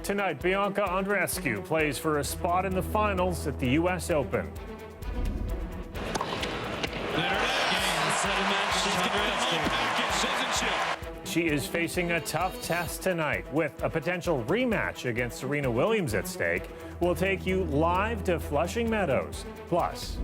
Tonight, Bianca Andreescu plays for a spot in the finals at the U.S. Open. She is facing a tough test tonight with a potential rematch against Serena Williams at stake. We'll take you live to Flushing Meadows. Plus,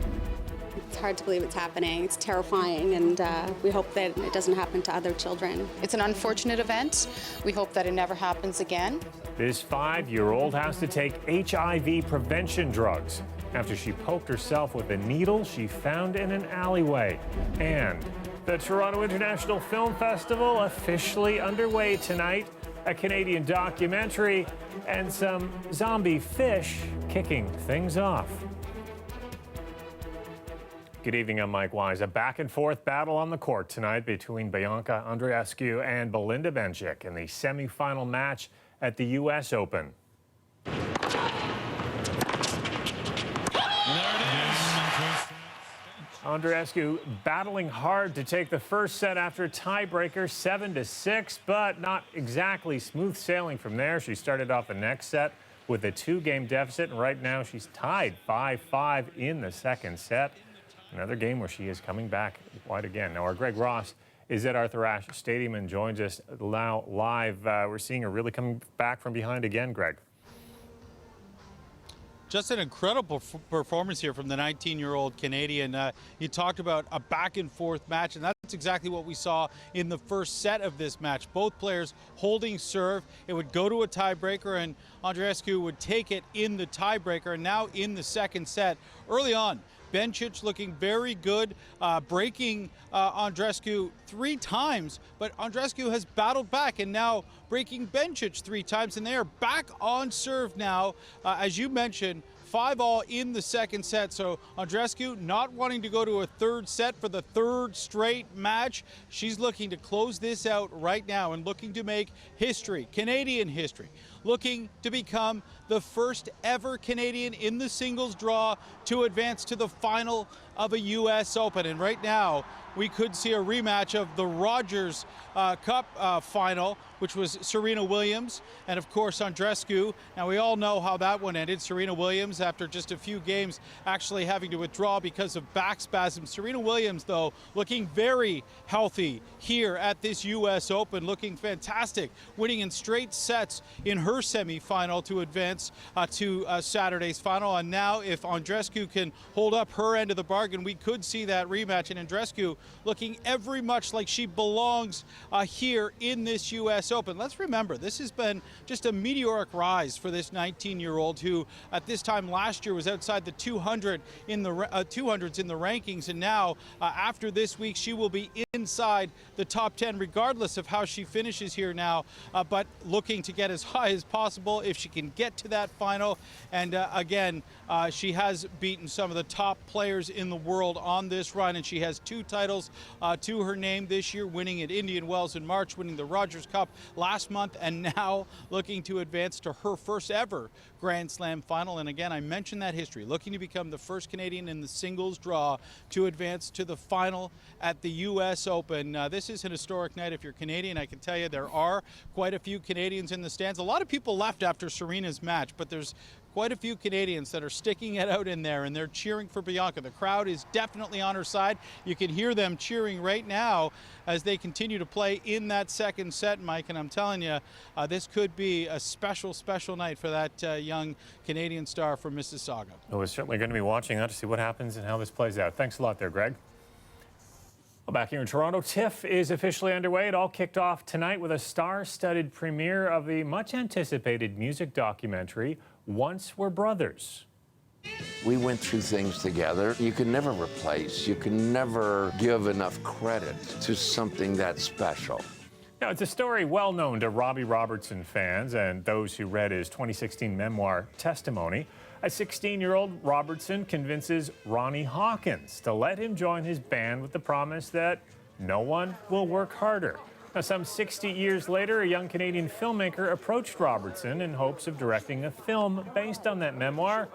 it's hard to believe it's happening. It's terrifying, and we hope that it doesn't happen to other children. It's an unfortunate event. We hope that it never happens again. this 5-year-old has to take HIV prevention drugs after she poked herself with a needle she found in an alleyway. And the Toronto International Film Festival officially underway tonight. A Canadian documentary and some zombie fish kicking things off. Good evening, I'm Mike Wise. A back-and-forth battle on the court tonight between Bianca Andreescu and Belinda Bencic in the semifinal match at the U.S. Open. Andreescu battling hard to take the first set after a tiebreaker, 7-6, but not exactly smooth sailing from there. She started off the next set with a 2-game deficit, and right now she's tied 5-5 in the second set. Another game where she is coming back wide again. Now, our Greg Ross is at Arthur Ashe Stadium and joins us now live. We're seeing her really coming back from behind again, Greg. Just an incredible performance here from the 19-year-old Canadian. You talked about a back-and-forth match, and that's exactly what we saw in the first set of this match. Both players holding serve. It would go to a tiebreaker, and Andreescu would take it in the tiebreaker. And now in the second set, early on, Bencic looking very good, breaking Andreescu 3 times, but Andreescu has battled back and now breaking Bencic 3 times, and they are back on serve now. As you mentioned, 5-all in the second set, so Andreescu not wanting to go to a third set for the third straight match. She's looking to close this out right now and looking to make history, Canadian history, looking to become the first ever Canadian in the singles draw to advance to the final of a U.S. Open. And right now, we could see a rematch of the Rogers Cup final, which was Serena Williams and, of course, Andreescu. Now, we all know how that one ended. Serena Williams, after just a few games, actually having to withdraw because of back spasms. Serena Williams, though, looking very healthy here at this U.S. Open, looking fantastic, winning in straight sets in her semifinal to advance to Saturday's final. And now, if Andreescu can hold up her end of the bargain, we could see that rematch. And Andreescu looking every much like she belongs here in this U.S. Open. Let's remember, this has been just a meteoric rise for this 19-year-old who at this time last year was outside the 200 in the 200s in the rankings, and now after this week she will be inside the top 10 regardless of how she finishes here now, but looking to get as high as possible if she can get to that final. And again, she has beaten some of the top players in the world on this run, and she has 2 titles to her name this year, winning at Indian Wells in March, winning the Rogers Cup last month, and now looking to advance to her first ever Grand Slam final. And again, I mentioned that history, looking to become the first Canadian in the singles draw to advance to the final at the U.S. Open. This is an historic night. If you're Canadian, I can tell you there are quite a few Canadians in the stands. A lot of people left after Serena's match, but there's quite a few Canadians that are sticking it out in there, and they're cheering for Bianca. The crowd is definitely on her side. You can hear them cheering right now as they continue to play in that second set, Mike, and I'm telling you, this could be a special, special night for that young Canadian star from Mississauga. Well, we're certainly going to be watching that to see what happens and how this plays out. Thanks a lot there, Greg. Well, back here in Toronto, TIFF is officially underway. It all kicked off tonight with a star-studded premiere of the much-anticipated music documentary, Once We're Brothers. We went through things together. You can never replace, you can never give enough credit to something that special. Now, it's a story well known to Robbie Robertson fans and those who read his 2016 memoir, Testimony. A 16-year-old Robertson convinces Ronnie Hawkins to let him join his band with the promise that no one will work harder. Now, some 60 years later, a young Canadian filmmaker approached Robertson in hopes of directing a film based on that memoir,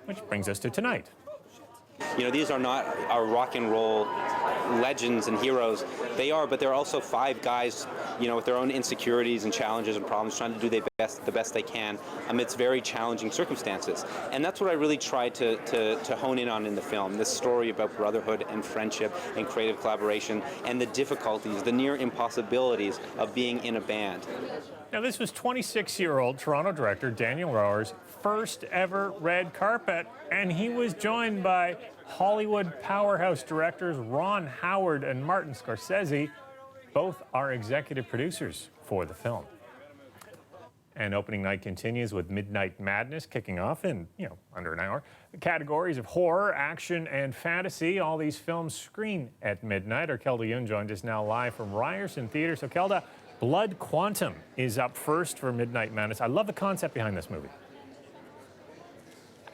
which brings us to tonight. You know, these are not our rock and roll legends and heroes. They are, but they're also 5 guys with their own insecurities and challenges and problems, trying to do the best they can amidst very challenging circumstances. And that's what I really tried to hone in on in the film, this story about brotherhood and friendship and creative collaboration and the difficulties, the near impossibilities of being in a band. Now, this was 26-year-old Toronto director Daniel Rohr's first ever red carpet, and he was joined by Hollywood powerhouse directors Ron Howard and Martin Scorsese. Both are executive producers for the film. And opening night continues with Midnight Madness kicking off in, under an hour. The categories of horror, action, and fantasy. All these films screen at midnight. Our Kelda Yoon joined us now live from Ryerson Theatre. So, Kelda, Blood Quantum is up first for Midnight Madness. I love the concept behind this movie.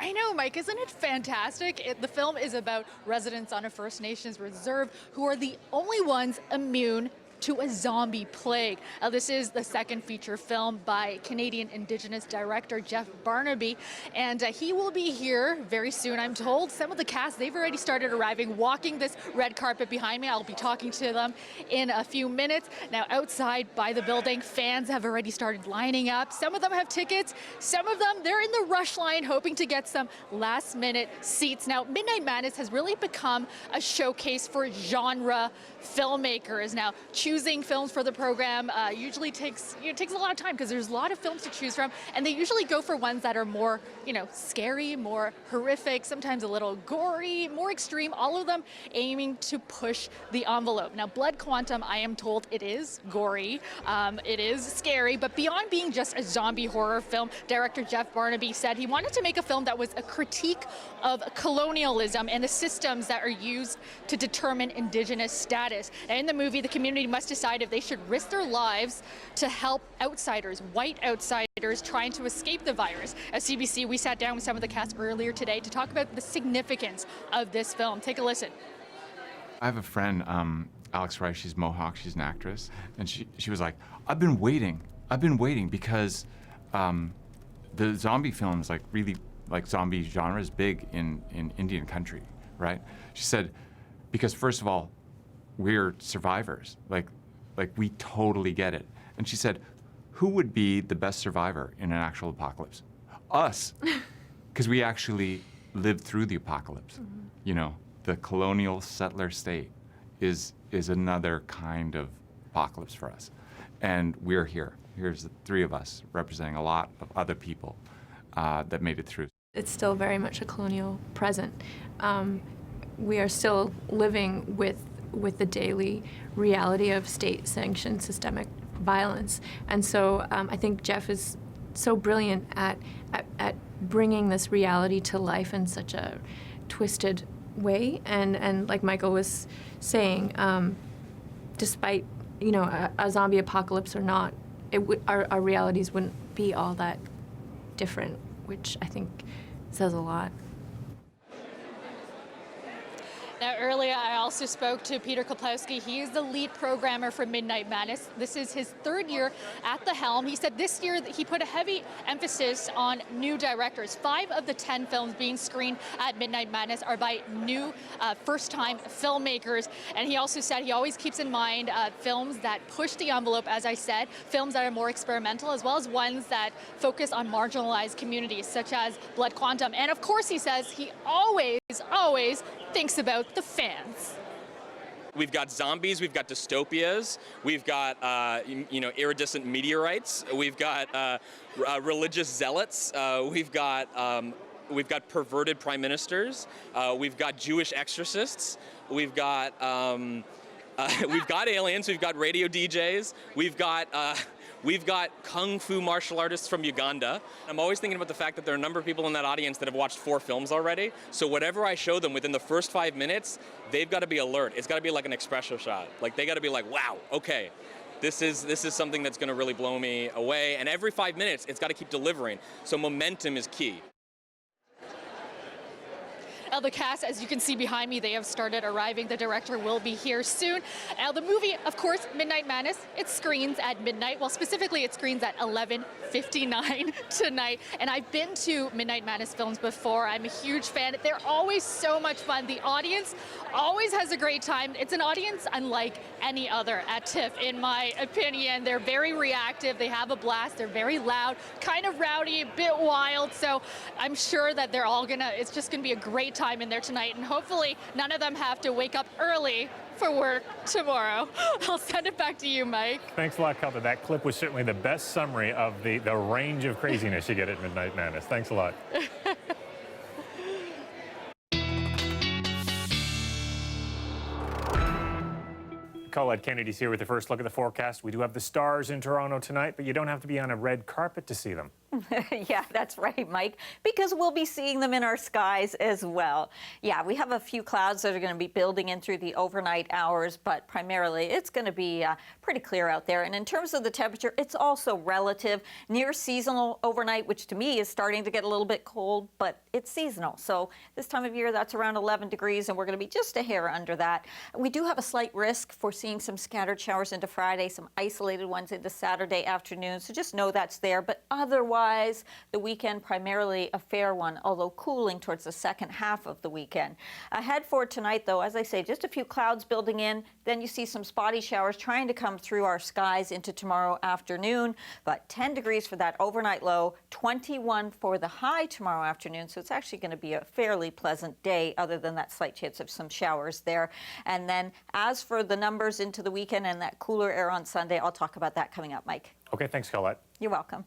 I know, Mike, isn't it fantastic? The film is about residents on a First Nations reserve who are the only ones immune to a zombie plague. This is the second feature film by Canadian Indigenous director Jeff Barnaby, and he will be here very soon, I'm told. Some of the cast, they've already started arriving, walking this red carpet behind me. I'll be talking to them in a few minutes. Now, outside by the building, fans have already started lining up. Some of them have tickets. Some of them, they're in the rush line, hoping to get some last-minute seats. Now, Midnight Madness has really become a showcase for genre filmmakers. Now, choosing films for the program usually takes a lot of time because there's a lot of films to choose from, and they usually go for ones that are more, scary, more horrific, sometimes a little gory, more extreme, all of them aiming to push the envelope. Now, Blood Quantum, I am told it is gory, it is scary, but beyond being just a zombie horror film, director Jeff Barnaby said he wanted to make a film that was a critique of colonialism and the systems that are used to determine Indigenous status. Now, in the movie, the community must decide if they should risk their lives to help outsiders, white outsiders, trying to escape the virus. At CBC, we sat down with some of the cast earlier today to talk about the significance of this film. Take a listen. I have a friend, Alex Rice, she's Mohawk, she's an actress, and she was like, I've been waiting because the zombie films, zombie genre is big in Indian country, right? She said, because first of all, we're survivors, like we totally get it. And she said, who would be the best survivor in an actual apocalypse? Us, because we actually lived through the apocalypse. Mm-hmm. The colonial settler state is another kind of apocalypse for us. And we're here. Here's the three of us representing a lot of other people that made it through. It's still very much a colonial present. We are still living with the daily reality of state-sanctioned systemic violence. And so I think Jeff is so brilliant at bringing this reality to life in such a twisted way. And like Michael was saying, despite a zombie apocalypse or not, our realities wouldn't be all that different, which I think says a lot. Now, earlier I also spoke to Peter Koplowski. He is the lead programmer for Midnight Madness. This is his third year at the helm. He said this year that he put a heavy emphasis on new directors. 5 of the 10 films being screened at Midnight Madness are by new first-time filmmakers. And he also said he always keeps in mind films that push the envelope, as I said, films that are more experimental, as well as ones that focus on marginalized communities, such as Blood Quantum. And of course, he says he always thinks about the fans. We've got zombies, we've got dystopias, we've got iridescent meteorites, we've got religious zealots, we've got perverted prime ministers, we've got Jewish exorcists, we've got aliens, we've got radio DJs, we've got kung fu martial artists from Uganda. I'm always thinking about the fact that there are a number of people in that audience that have watched 4 films already. So whatever I show them within the first 5 minutes, they've got to be alert. It's got to be like an espresso shot. Like they got to be like, wow, okay, this is something that's going to really blow me away. And every 5 minutes, it's got to keep delivering. So momentum is key. The cast, as you can see behind me, they have started arriving. The director will be here soon. Now, the movie, of course, Midnight Madness, it screens at midnight. Well, specifically, it screens at 11:59 tonight. And I've been to Midnight Madness films before. I'm a huge fan. They're always so much fun. The audience always has a great time. It's an audience unlike any other at TIFF, in my opinion. They're very reactive. They have a blast. They're very loud, kind of rowdy, a bit wild. So I'm sure that they're all it's just gonna be a great time in there tonight. And hopefully none of them have to wake up early for work tomorrow. I'll send it back to you, Mike. Thanks a lot, Kelda. That clip was certainly the best summary of the range of craziness you get at Midnight Madness. Thanks a lot. Colette Kennedy's here with the first look at the forecast. We do have the stars in Toronto tonight, but you don't have to be on a red carpet to see them. Yeah, that's right, Mike, because we'll be seeing them in our skies as well. Yeah, we have a few clouds that are going to be building in through the overnight hours, but primarily it's going to be pretty clear out there. And in terms of the temperature, it's also relative, near seasonal overnight, which to me is starting to get a little bit cold, but it's seasonal. So this time of year, that's around 11 degrees, and we're going to be just a hair under that. We do have a slight risk for seeing some scattered showers into Friday, some isolated ones into Saturday afternoon. So just know that's there, but otherwise, the weekend primarily a fair one, although cooling towards the second half of the weekend. Ahead for tonight, though, as I say, just a few clouds building in. Then you see some spotty showers trying to come through our skies into tomorrow afternoon. But 10 degrees for that overnight low, 21 for the high tomorrow afternoon. So it's actually going to be a fairly pleasant day, other than that slight chance of some showers there. And then as for the numbers into the weekend and that cooler air on Sunday, I'll talk about that coming up, Mike. Okay, thanks, Colette. You're welcome.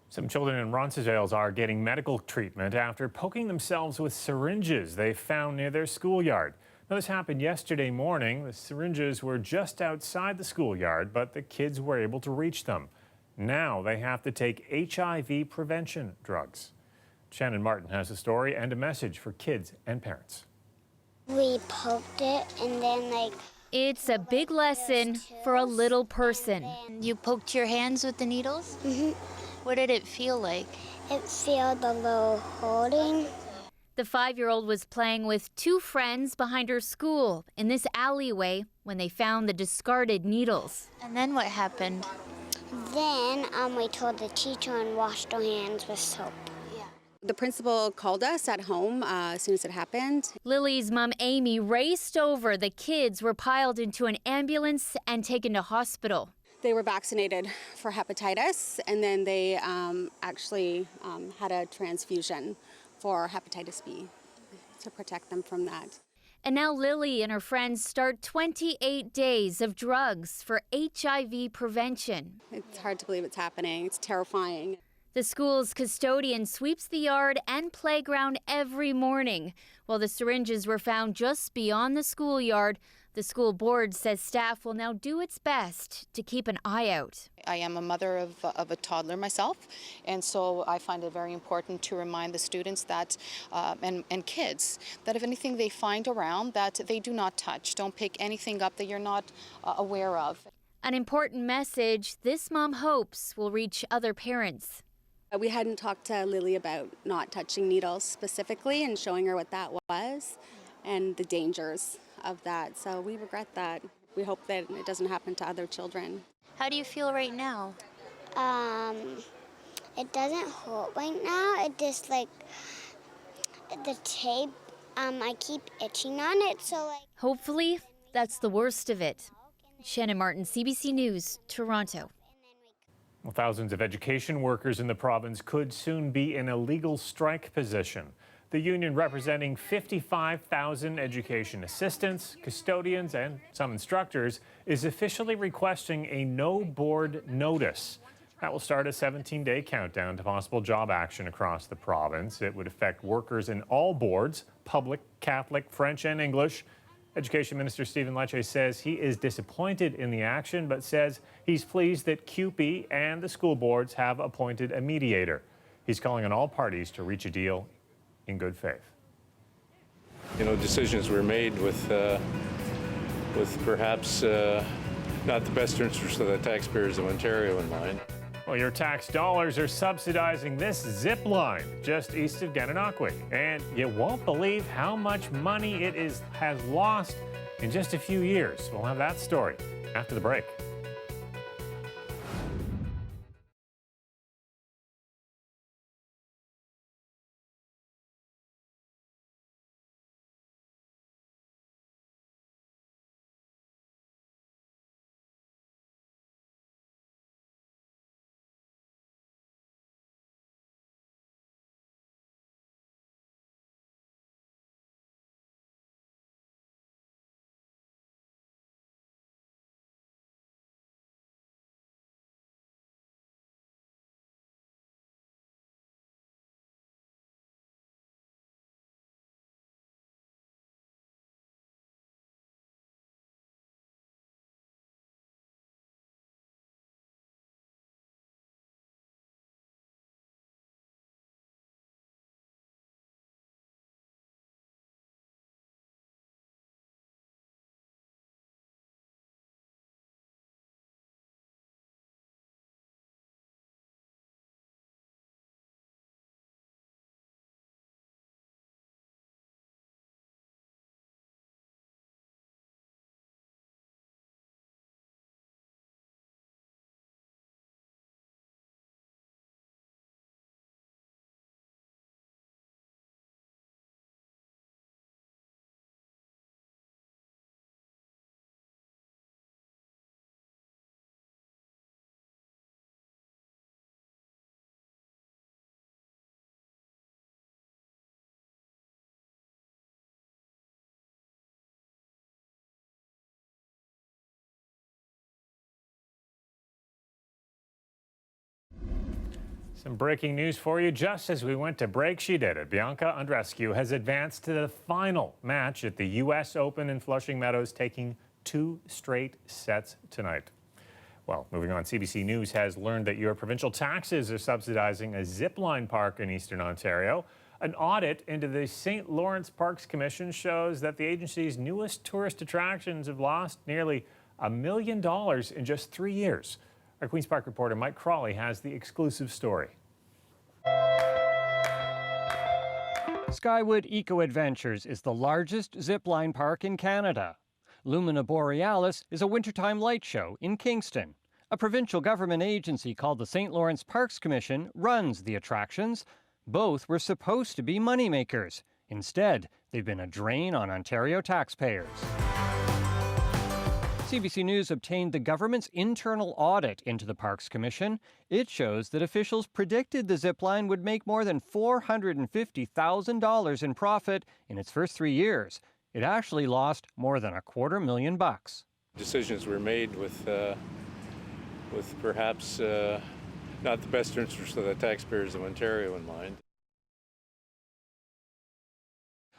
Some children in Roncesvalles are getting medical treatment after poking themselves with syringes they found near their schoolyard. Now, this happened yesterday morning. The syringes were just outside the schoolyard, but the kids were able to reach them. Now they have to take HIV prevention drugs. Shannon Martin has a story and a message for kids and parents. We poked it and then It's a big lesson for a little person. You poked your hands with the needles? Mm-hmm. What did it feel like? It felt a little holding. The 5-year-old was playing with 2 friends behind her school in this alleyway when they found the discarded needles. And then what happened? Then we told the teacher and washed our hands with soap. The principal called us at home as soon as it happened. Lily's mom, Amy, raced over. The kids were piled into an ambulance and taken to hospital. They were vaccinated for hepatitis, and then they actually had a transfusion for hepatitis B to protect them from that. And now Lily and her friends start 28 days of drugs for HIV prevention. It's hard to believe it's happening. It's terrifying. The school's custodian sweeps the yard and playground every morning. While the syringes were found just beyond the schoolyard, the school board says staff will now do its best to keep an eye out. I am a mother of a toddler myself, and so I find it very important to remind the students that, and kids, that if anything they find around, that they do not touch. Don't pick anything up that you're not aware of. An important message this mom hopes will reach other parents. We hadn't talked to Lily about not touching needles specifically and showing her what that was and the dangers of that. So we regret that. We hope that it doesn't happen to other children. How do you feel right now? It doesn't hurt right now. It just the tape, I keep itching on it. So Hopefully, that's the worst of it. Shannon Martin, CBC News, Toronto. Well, thousands of education workers in the province could soon be in a legal strike position. The union representing 55,000 education assistants, custodians, and some instructors is officially requesting a no-board notice. That will start a 17-day countdown to possible job action across the province. It would affect workers in all boards, public, Catholic, French, and English. Education Minister Stephen Lecce says he is disappointed in the action, but says he's pleased that CUPE and the school boards have appointed a mediator. He's calling on all parties to reach a deal in good faith. You know, decisions were made with perhaps not the best interest of the taxpayers of Ontario in mind. Well, your tax dollars are subsidizing this zip line just east of Gananoque. And you won't believe how much money it has lost in just a few years. We'll have that story after the break. Some breaking news for you. Just as we went to break, she did it. Bianca Andreescu has advanced to the final match at the U.S. Open in Flushing Meadows, taking 2 straight sets tonight. Well, moving on, CBC News has learned that your provincial taxes are subsidizing a zipline park in Eastern Ontario. An audit into the St. Lawrence Parks Commission shows that the agency's newest tourist attractions have lost nearly $1 million in just 3 years. Our Queen's Park reporter Mike Crawley has the exclusive story. Skywood Eco Adventures is the largest zipline park in Canada. Lumina Borealis is a wintertime light show in Kingston. A provincial government agency called the St. Lawrence Parks Commission runs the attractions. Both were supposed to be moneymakers. Instead, they've been a drain on Ontario taxpayers. CBC News obtained the government's internal audit into the Parks Commission. It shows that officials predicted the zipline would make more than $450,000 in profit in its first 3 years. It actually lost more than $250,000. Decisions were made with perhaps not the best interest of the taxpayers of Ontario in mind.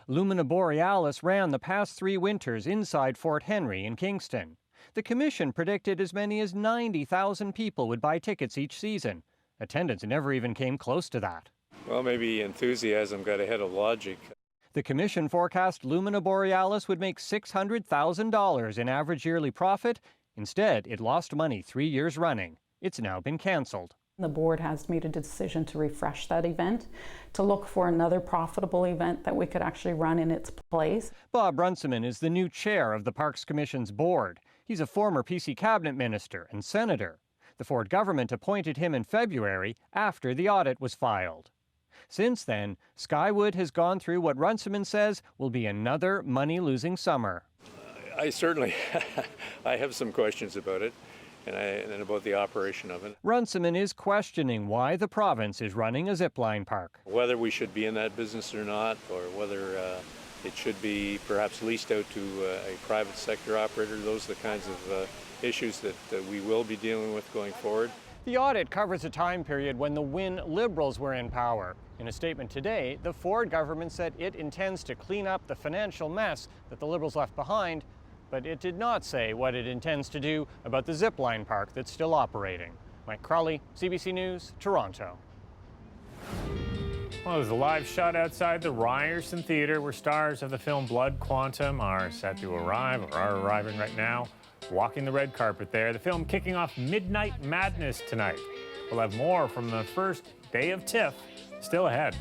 Lumina Borealis ran the past 3 winters inside Fort Henry in Kingston. The commission predicted as many as 90,000 people would buy tickets each season. Attendance never even came close to that. Well, maybe enthusiasm got ahead of logic. The commission forecast Lumina Borealis would make $600,000 in average yearly profit. Instead, it lost money 3 years running. It's now been cancelled. The board has made a decision to refresh that event, to look for another profitable event that we could actually run in its place. Bob Runciman is the new chair of the Parks Commission's board. He's a former PC cabinet minister and senator. The Ford government appointed him in February after the audit was filed. Since then, Skywood has gone through what Runciman says will be another money-losing summer. I certainly I have some questions about it and about the operation of it. Runciman is questioning why the province is running a zipline park. Whether we should be in that business or not, or whether it should be perhaps leased out to a private sector operator. Those are the kinds of issues that we will be dealing with going forward. The audit covers a time period when the Wynne Liberals were in power. In a statement today, the Ford government said it intends to clean up the financial mess that the Liberals left behind, but it did not say what it intends to do about the zipline park that's still operating. Mike Crawley, CBC News, Toronto. Well, there's a live shot outside the Ryerson Theatre where stars of the film Blood Quantum are set to arrive or are arriving right now, walking the red carpet there. The film kicking off Midnight Madness tonight. We'll have more from the first day of TIFF still ahead.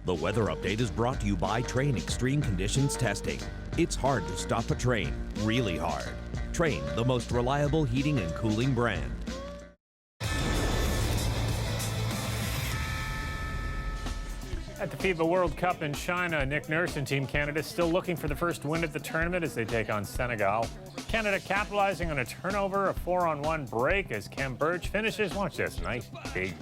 The weather update is brought to you by Train Extreme Conditions Testing. It's hard to stop a train, really hard. Train, the most reliable heating and cooling brand. At the FIBA World Cup in China, Nick Nurse and Team Canada is still looking for the first win of the tournament as they take on Senegal. Canada capitalizing on a turnover, a 4-on-1 break as Kem Birch finishes. Watch this, nice big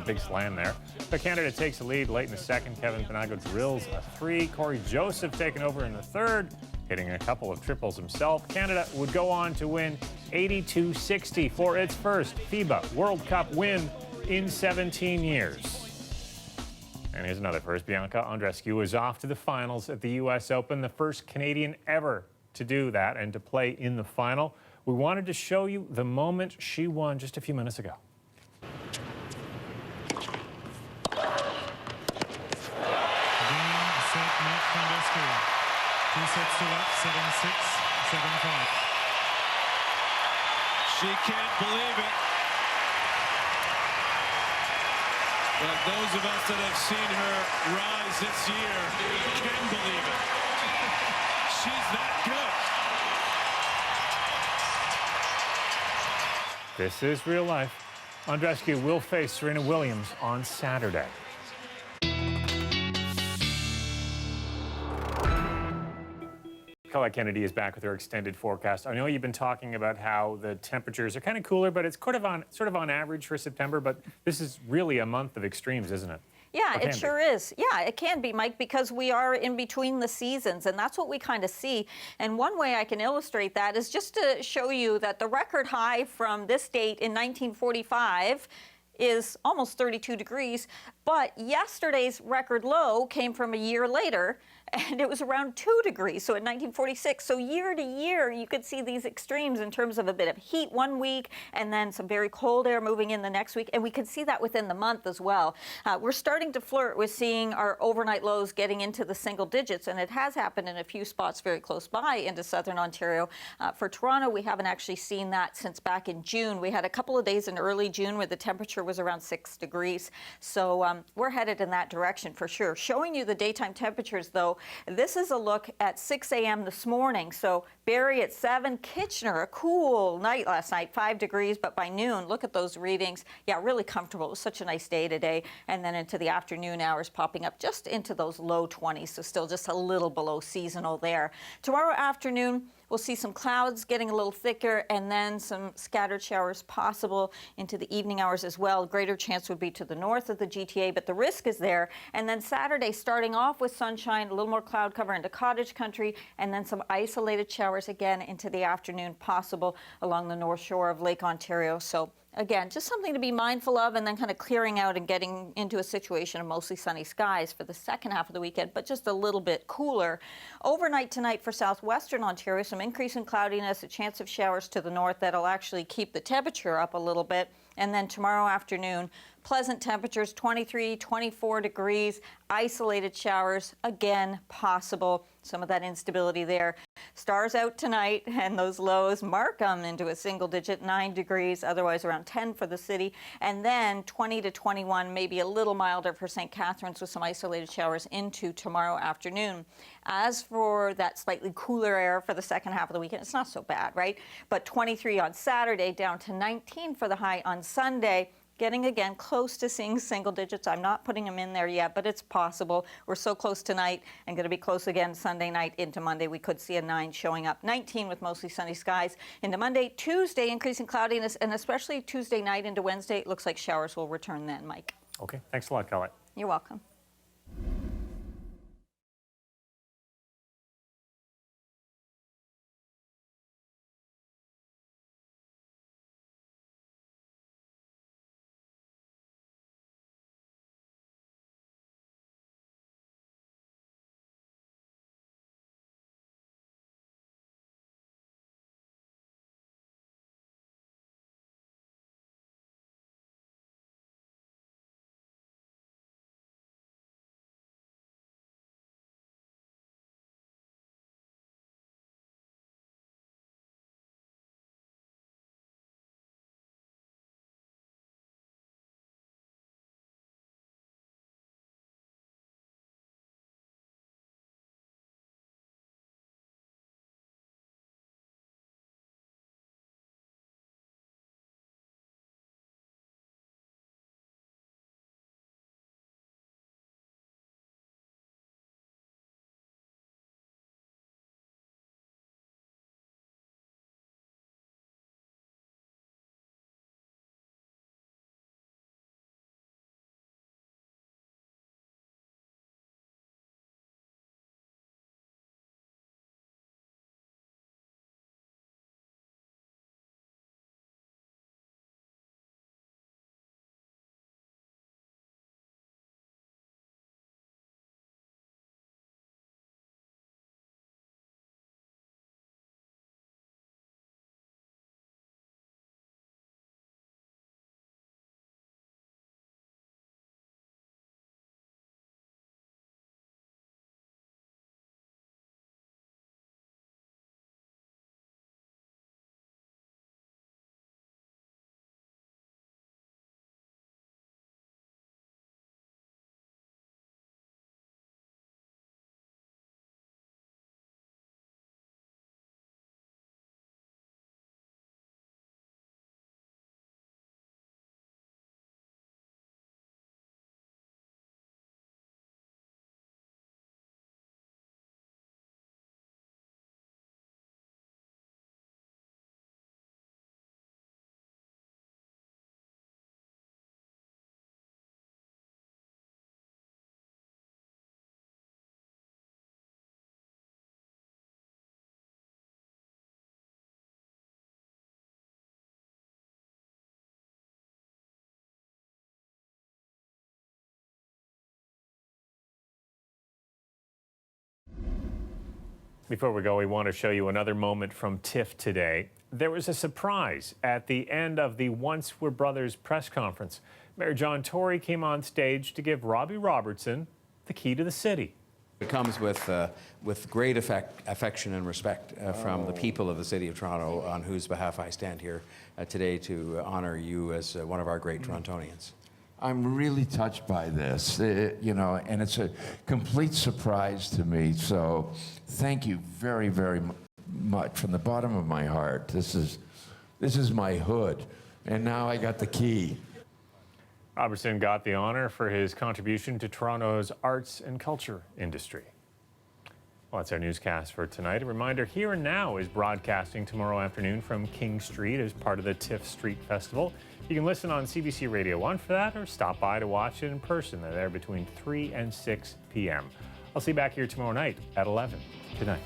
big slam there. But Canada takes the lead late in the second. Kevin Panago drills a three. Corey Joseph taking over in the third, hitting a couple of triples himself. Canada would go on to win 82-60 for its first FIBA World Cup win in 17 years. And here's another first. Bianca Andreescu is off to the finals at the U.S. Open, the first Canadian ever to do that and to play in the final. We wanted to show you the moment she won just a few minutes ago. Two sets to up, 7-6, 7-5. She can't believe it. But those of us that have seen her rise this year can believe it. She's that good. This is real life. Andreescu will face Serena Williams on Saturday. Colette Kennedy is back with her extended forecast. I know you've been talking about how the temperatures are kind of cooler, but it's sort of on average for September, but this is really a month of extremes, isn't it? Yeah, it sure is. Yeah, it can be, Mike, because we are in between the seasons, and that's what we kind of see. And one way I can illustrate that is just to show you that the record high from this date in 1945 is almost 32 degrees, but yesterday's record low came from a year later, and it was around 2 degrees, so in 1946. So year to year, you could see these extremes in terms of a bit of heat one week and then some very cold air moving in the next week, and we can see that within the month as well. We're starting to flirt with seeing our overnight lows getting into the single digits, and it has happened in a few spots very close by into southern Ontario. For Toronto, we haven't actually seen that since back in June. We had a couple of days in early June where the temperature was around 6 degrees, so we're headed in that direction for sure. Showing you the daytime temperatures, though, this is a look at 6 a.m. this morning. So Barrie at 7, Kitchener, a cool night last night, 5 degrees, but by noon, look at those readings. Yeah, really comfortable. It was such a nice day today. And then into the afternoon hours, popping up just into those low 20s, so still just a little below seasonal there. Tomorrow afternoon, we'll see some clouds getting a little thicker and then some scattered showers possible into the evening hours as well. Greater chance would be to the north of the GTA, but the risk is there. And then Saturday, starting off with sunshine, a little more cloud cover into cottage country, and then some isolated showers again into the afternoon possible along the north shore of Lake Ontario. So again, just something to be mindful of, and then kind of clearing out and getting into a situation of mostly sunny skies for the second half of the weekend, but just a little bit cooler. Overnight tonight for southwestern Ontario, some increase in cloudiness, a chance of showers to the north that'll actually keep the temperature up a little bit. And then tomorrow afternoon, pleasant temperatures, 23, 24 degrees, isolated showers, again, possible. Some of that instability there. Stars out tonight, and those lows mark them into a single digit, 9 degrees, otherwise around 10 for the city. And then 20 to 21, maybe a little milder for St. Catharines with some isolated showers into tomorrow afternoon. As for that slightly cooler air for the second half of the weekend, it's not so bad, right? But 23 on Saturday, down to 19 for the high on Sunday. Getting again close to seeing single digits. I'm not putting them in there yet, but it's possible. We're so close tonight and going to be close again Sunday night into Monday. We could see a 9 showing up. 19 with mostly sunny skies into Monday. Tuesday, increasing cloudiness, and especially Tuesday night into Wednesday, it looks like showers will return then, Mike. Okay, thanks a lot, Colette. You're welcome. Before we go, we want to show you another moment from TIFF today. There was a surprise at the end of the Once We're Brothers press conference. Mayor John Tory came on stage to give Robbie Robertson the key to the city. It comes with great affection and respect from the people of the City of Toronto, on whose behalf I stand here today to honor you as one of our great Torontonians. I'm really touched by this, you know, and it's a complete surprise to me. So thank you very, very from the bottom of my heart. This is my hood, and now I got the key. Robertson got the honor for his contribution to Toronto's arts and culture industry. Well, that's our newscast for tonight. A reminder, Here and Now is broadcasting tomorrow afternoon from King Street as part of the TIFF Street Festival. You can listen on CBC Radio 1 for that, or stop by to watch it in person. They're there between 3 and 6 p.m. I'll see you back here tomorrow night at 11. Good night.